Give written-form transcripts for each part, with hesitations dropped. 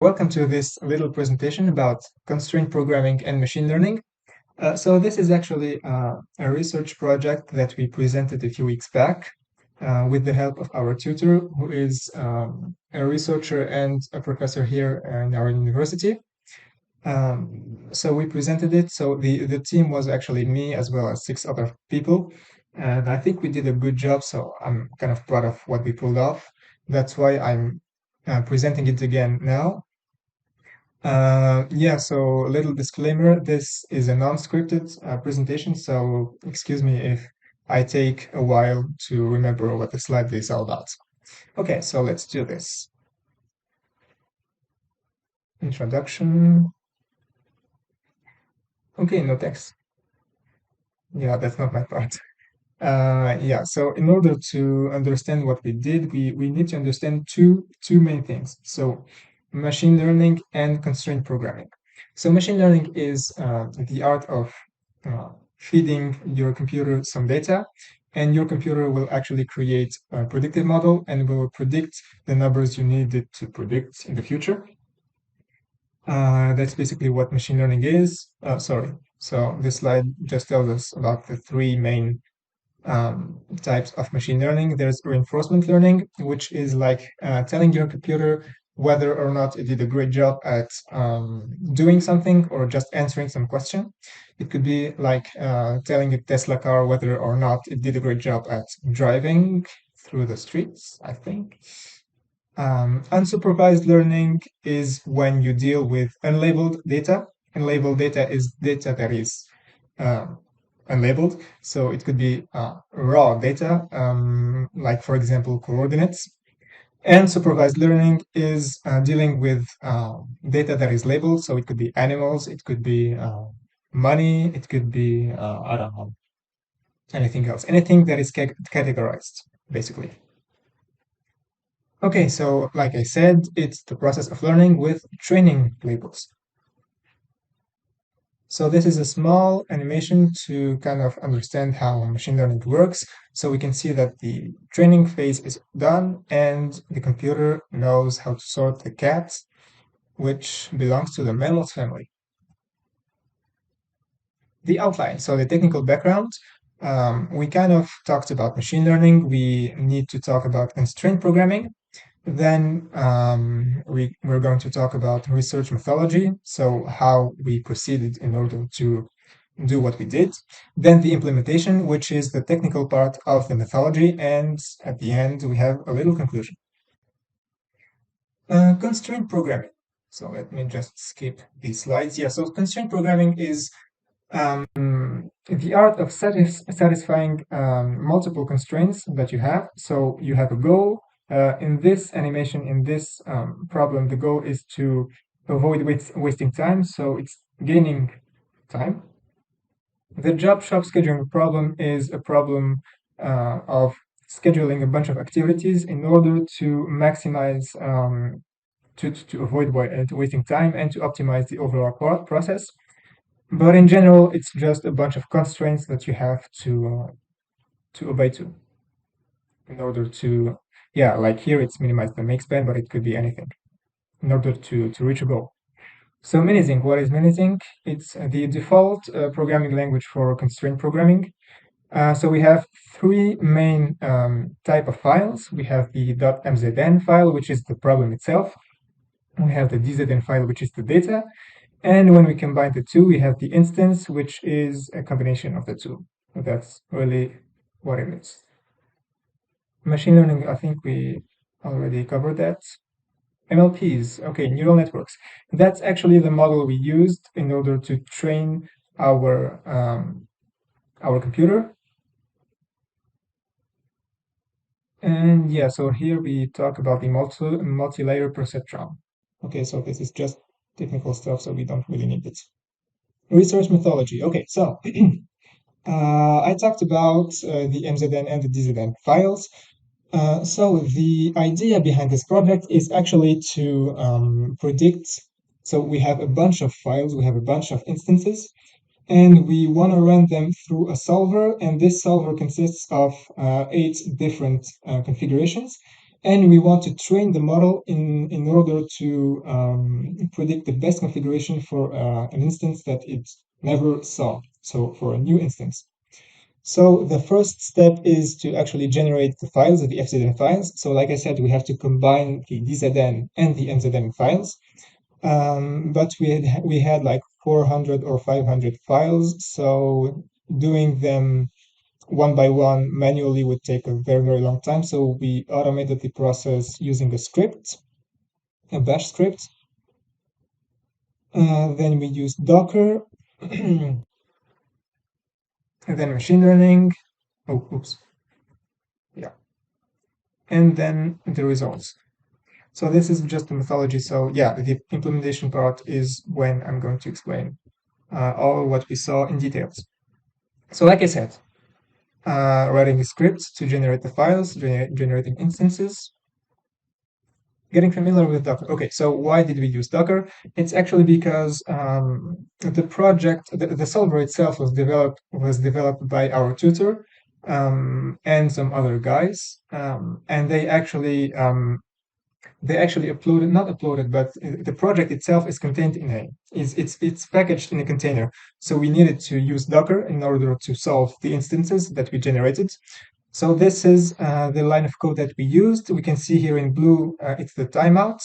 Welcome to this little presentation about constraint programming and machine learning. So this is actually a research project that we presented a few weeks back with the help of our tutor, who is a researcher and a professor here in our university. So we presented it. So the team was actually me as well as six other people. And I think we did a good job. So I'm kind of proud of what we pulled off. That's why I'm presenting it again now. Yeah, so little disclaimer, this is a non-scripted presentation, so excuse me if I take a while to remember what the slide is all about. Okay, so let's do this. Introduction. Okay, no text. Yeah, that's not my part. Yeah, so in order to understand what we did, we need to understand two main things. So machine learning and constraint programming. So machine learning is the art of feeding your computer some data, and your computer will actually create a predictive model and will predict the numbers you need it to predict in the future. That's basically what machine learning is. Sorry. So this slide just tells us about the three main types of machine learning. There's reinforcement learning, which is like telling your computer whether or not it did a great job at doing something or just answering some question. It could be like telling a Tesla car whether or not it did a great job at driving through the streets, I think. Unsupervised learning is when you deal with unlabeled data. Unlabeled data is data that is um, unlabeled. So it could be raw data, like, for example, coordinates. And supervised learning is dealing with data that is labeled. So it could be animals, it could be money, it could be, I don't know, anything else, anything that is categorized, basically. Okay, so like I said, it's the process of learning with training labels. So this is a small animation to kind of understand how machine learning works. So we can see that the training phase is done and the computer knows how to sort the cat, which belongs to the mammals family. The outline, so the technical background, we kind of talked about machine learning. We need to talk about constraint programming. Then we're going to talk about research methodology, so how we proceeded in order to do what we did. Then the implementation, which is the technical part of the methodology. And at the end, we have a little conclusion. Constraint programming. So let me just skip these slides. Yeah, so constraint programming is the art of satisfying multiple constraints that you have. So you have a goal. In this animation, in this problem, the goal is to avoid wasting time. So it's gaining time. The job shop scheduling problem is a problem of scheduling a bunch of activities in order to maximize, to avoid wasting time and to optimize the overall process. But in general, it's just a bunch of constraints that you have to obey to in order to, yeah, like here it's minimize the make span, but it could be anything in order to reach a goal. So Minizink, what is Minizink? It's the default programming language for constraint programming. So we have three main type of files. We have the .mzn file, which is the problem itself. We have the dzn file, which is the data. And when we combine the two, we have the instance, which is a combination of the two. So that's really what it is. Machine learning, I think we already covered that. MLPs, okay, neural networks. That's actually the model we used in order to train our computer. And yeah, so here we talk about the multi-layer perceptron. Okay, so this is just technical stuff, so we don't really need it. Research methodology. Okay, so I talked about the MZN and the DZN files. So the idea behind this project is actually to predict. So we have a bunch of files, we have a bunch of instances, and we want to run them through a solver. And this solver consists of 8 different configurations. and we want to train the model in order to predict the best configuration for an instance that it never saw. So for a new instance. So the first step is to actually generate the files, the FZN files. So like I said, we have to combine the DZN and the MZN files. But we had like 400 or 500 files, so doing them one by one manually would take a very, very long time. So we automated the process using a script, a bash script. Then we used Docker, and then machine learning. Oh, oops. Yeah. And then the results. So this is just the methodology. So yeah, the implementation part is when I'm going to explain all what we saw in details. So like I said, writing a script to generate the files, generating instances, getting familiar with Docker. Okay, so why did we use Docker? It's actually because the project, the solver itself was developed by our tutor and some other guys, and they actually uploaded, not uploaded, but the project itself is contained in a is it's packaged in a container. So we needed to use Docker in order to solve the instances that we generated. So this is the line of code that we used. We can see here in blue, it's the timeout.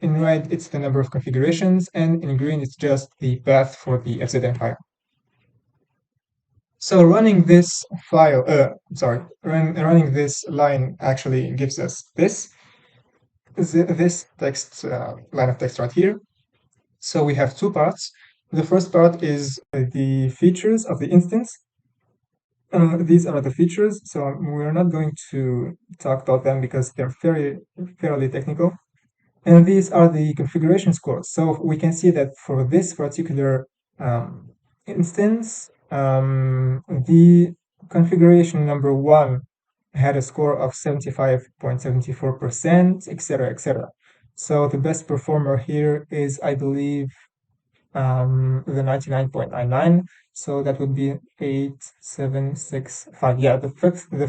In red, it's the number of configurations, and in green, it's just the path for the FZN file. So running this file, running this line actually gives us this text line of text right here. So we have two parts. The first part is the features of the instance. These are the features, so we're not going to talk about them because they're fairly technical. And these are the configuration scores. So we can see that for this particular instance, the configuration number one had a score of 75.74%, etc., etc. So the best performer here is, I believe, the 99.99. So that would be 8765. Yeah, the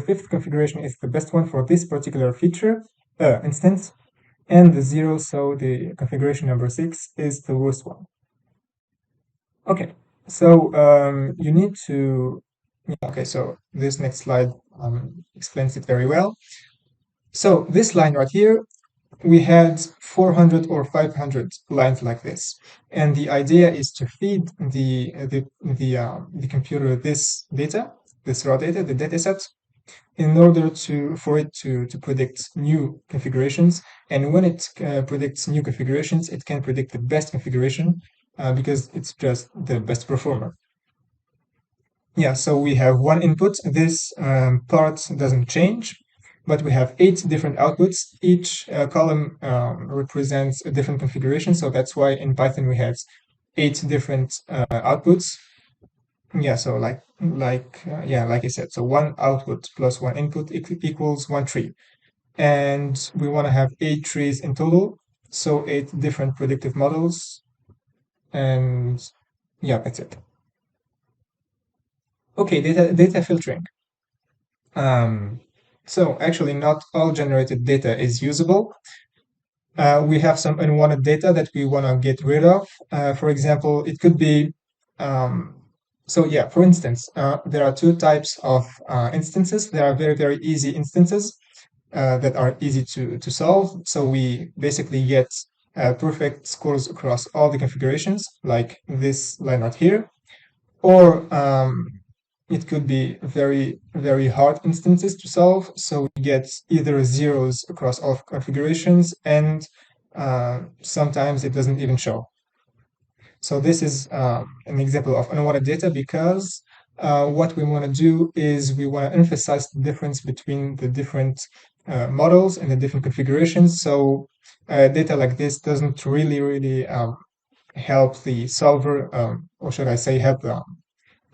fifth configuration is the best one for this particular feature instance, and the zero, so the configuration number 6 is the worst one. Okay, so you need to. Okay, so this next slide explains it very well. So this line right here, we had 400 or 500 lines like this, and the idea is to feed the computer this data, this raw data, the data set, in order for it to predict new configurations. And when it predicts new configurations, it can predict the best configuration because it's just the best performer. Yeah, so we have one input. This part doesn't change, but we have 8 different outputs. Each column represents a different configuration. So that's why in Python we have 8 different outputs. Yeah, so like I said, so one output plus one input equals one tree. And we want to have 8 trees in total, so 8 different predictive models. And yeah, that's it. Okay, data filtering. So actually, not all generated data is usable. We have some unwanted data that we want to get rid of. For example, it could be, so yeah, for instance, there are two types of instances. There are very, very easy instances that are easy to solve. So we basically get perfect scores across all the configurations, like this line right here. Or it could be very, very hard instances to solve. So we get either zeros across all configurations, and sometimes it doesn't even show. So this is an example of unwanted data because what we want to do is we want to emphasize the difference between the different models and the different configurations. So data like this doesn't really help the solver, or should I say help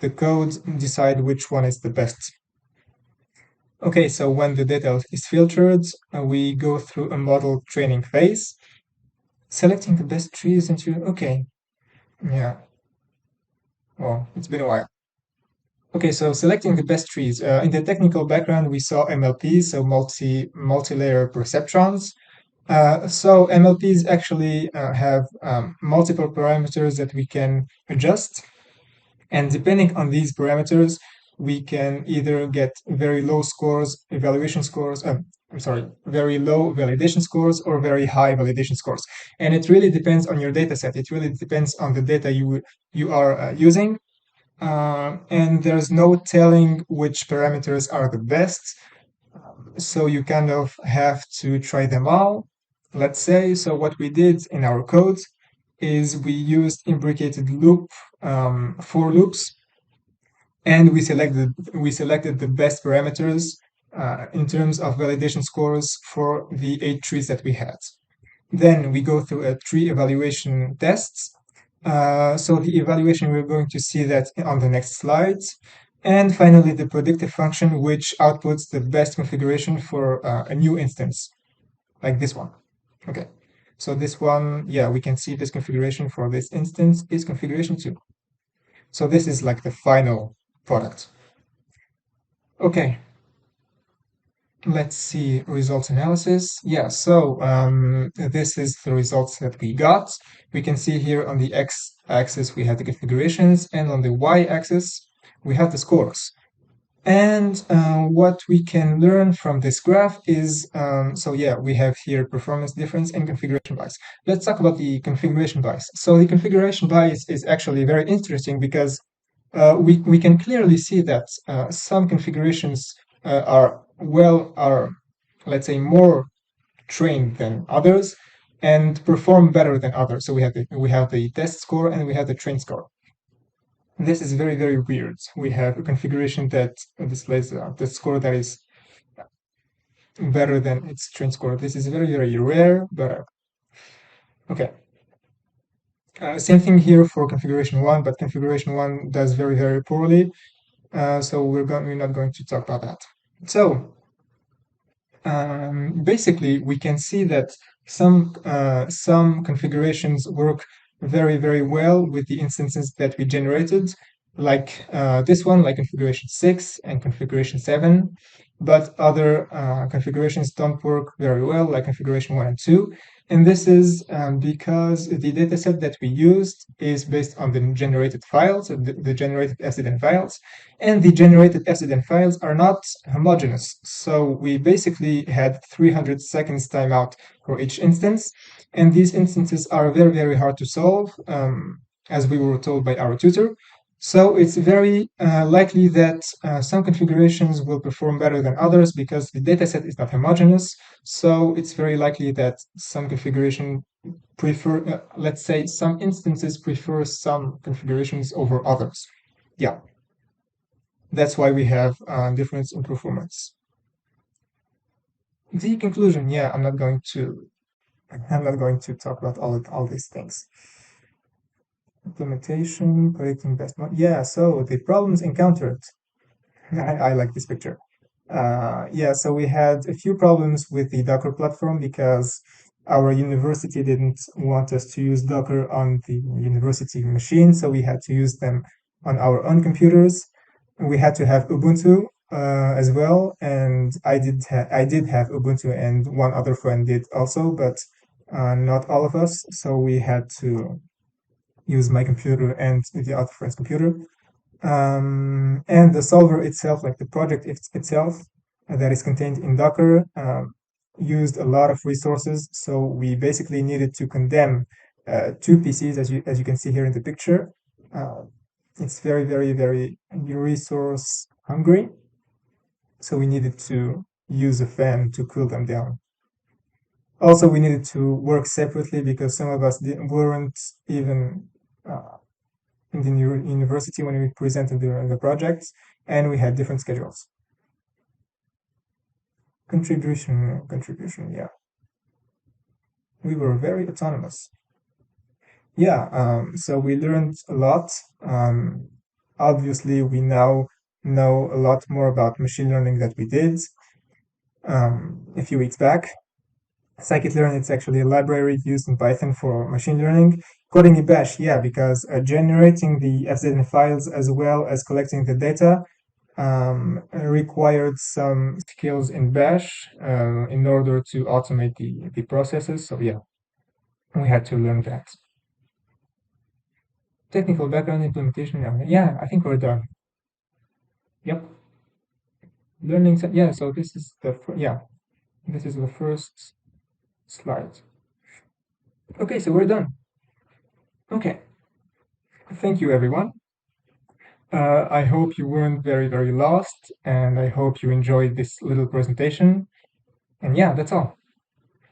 the code decide which one is the best. Okay, so when the data is filtered, we go through a model training phase, selecting the best trees into, okay, yeah, well, it's been a while. Okay, so selecting the best trees. In the technical background, we saw MLPs, so multi-layer perceptrons. So MLPs actually have multiple parameters that we can adjust, and depending on these parameters, we can either get very low scores, evaluation scores. I'm sorry, very low validation scores or very high validation scores. And it really depends on your data set. It really depends on the data you are using, and there's no telling which parameters are the best. So you kind of have to try them all, let's say. So what we did in our code is we used imbricated loop for loops, and we selected the best parameters in terms of validation scores for the 8 trees that we had. Then we go through a tree evaluation tests. So the evaluation, we're going to see that on the next slides. And finally, the predictive function, which outputs the best configuration for a new instance, like this one. Okay, so this one, yeah, we can see this configuration for this instance is configuration 2. So this is like the final product. Okay, let's see results analysis. Yeah, so this is the results that we got. We can see here on the x-axis we have the configurations, and on the y-axis we have the scores. And what we can learn from this graph is, so yeah, we have here performance difference and configuration bias. Let's talk about the configuration bias. So the configuration bias is actually very interesting because we can clearly see that some configurations are, let's say, more trained than others and perform better than others. So we have the test score and we have the train score. This is very, very weird. We have a configuration that displays the score that is better than its train score. This is very, very rare, but okay. Same thing here for configuration 1, but configuration 1 does very, very poorly. So we're not going to talk about that. So basically, we can see that some configurations work very, very well with the instances that we generated, like this one, like configuration 6 and configuration 7, but other configurations don't work very well, like configuration 1 and 2. And this is because the dataset that we used is based on the generated files, the generated SDN files, and the generated SDN files are not homogeneous. So we basically had 300 seconds timeout for each instance, and these instances are very, very hard to solve, as we were told by our tutor. So it's very likely that some configurations will perform better than others because the dataset is not homogeneous. So it's very likely that some configuration let's say, some instances prefer some configurations over others. Yeah, that's why we have difference in performance. The conclusion, yeah, I'm not going to talk about all these things. Implementation, predicting best mode. Yeah, so the problems encountered. I like this picture. Yeah, so we had a few problems with the Docker platform because our university didn't want us to use Docker on the university machine, so we had to use them on our own computers. We had to have Ubuntu as well, and I did have Ubuntu, and one other friend did also, but not all of us. So we had to use my computer and the other friend's computer. And the solver itself, like the project itself, that is contained in Docker, used a lot of resources. So we basically needed to condemn 2 PCs, as you can see here in the picture. Uh, it's very, very, very resource hungry. So we needed to use a fan to cool them down. Also, we needed to work separately because some of us weren't even in the university when we presented the projects, and we had different schedules. Contribution, yeah. We were very autonomous. Yeah, so we learned a lot. Obviously, we now know a lot more about machine learning that we did a few weeks back. Scikit-learn, it's actually a library used in Python for machine learning. Coding in Bash, yeah, because generating the FZN files as well as collecting the data required some skills in Bash in order to automate the processes. So yeah, we had to learn that. Technical background implementation. Yeah, I think we're done. Yep. Learning. Yeah. So this is yeah. This is the first slide. Okay. So we're done. Okay. Thank you, everyone. I hope you weren't very lost, and I hope you enjoyed this little presentation. And yeah, that's all.